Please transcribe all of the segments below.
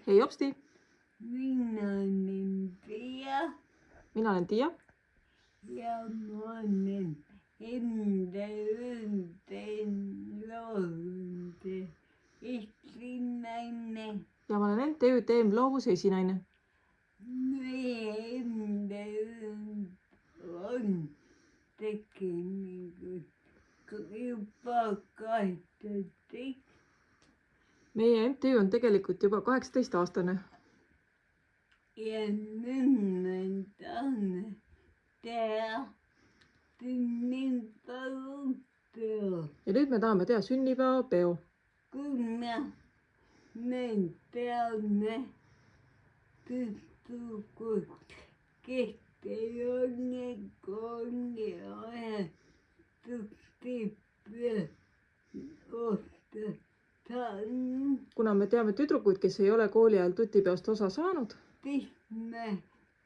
hei Opsti, Minä olen Pia mina olen Tiia ja mä olen MTY esinainen. ja ma olen MTÜ Teem Loovuse esinaine. Meie MTY on tegelikult juba 18. meie MTÜ on tegelikult juba 18-aastane Ja nüüd me tahame teha sünnipäevapeo. ja nüüd me tahame teha sünnipäevapeo. Kuna me teame tüdrukud, kes ei ole kooliajastuspeo osta saanud, kuna me teame tüdrukuid, kes ei ole kooli ajal tutipeost osa saanud, siis me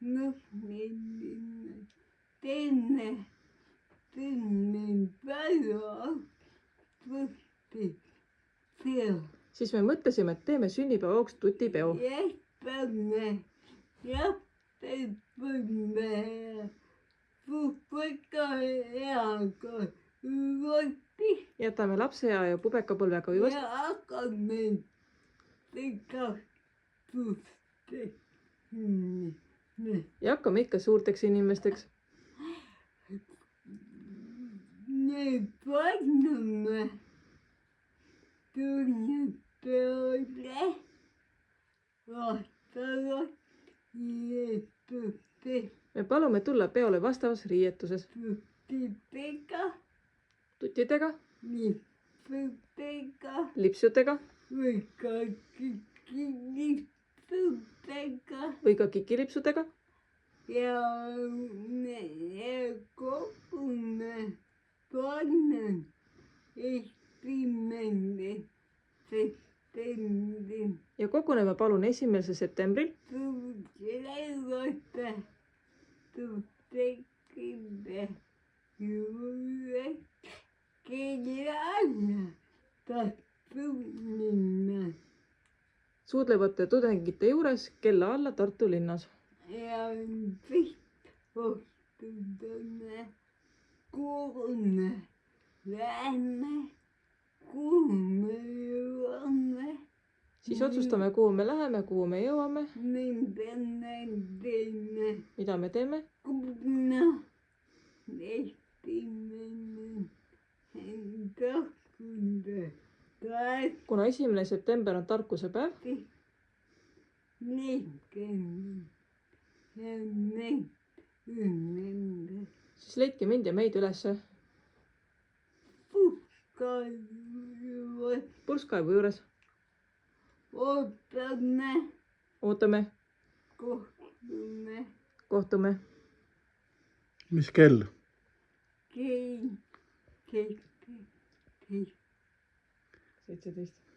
mõtlesime teeme sünnipäevapeo. siis me mõtlesime, et teeme sünnipäevaks tutipeo. Jätame lapsepõlve pupeka eaga hüvasti jätame lapseea ja pubekapõlvega hüvasti ja hakkame tegastusteks. ja hakkame ikka suurteks inimesteks. Me paneme tunnepeole vastavalt riietuste me palume tulla peole vastavas riietuses, tutidega, tuttidega, lipsudega lipsudega või ka kikilipsudega või ka kikilipsudega ja kogume panna esimene septembri ja koguneme palun 1. septembril tulevate tuttavate juures kella Tartu linnas suudlevate tudengite juures kella alla Tartu linnas. ja sihtotstame kuulme lähme, kuhu me jõuame. Siis otsustame, kuhu me läheme, kuhu me jõuame, mida me teeme. Kuna esimene tarkuse päev, kuna 1. september on tarkuse päev, siis leidke mind ja meid ülesse purskkaevu juures. ootame, kohtume. Mis kell? Kell 17. 17.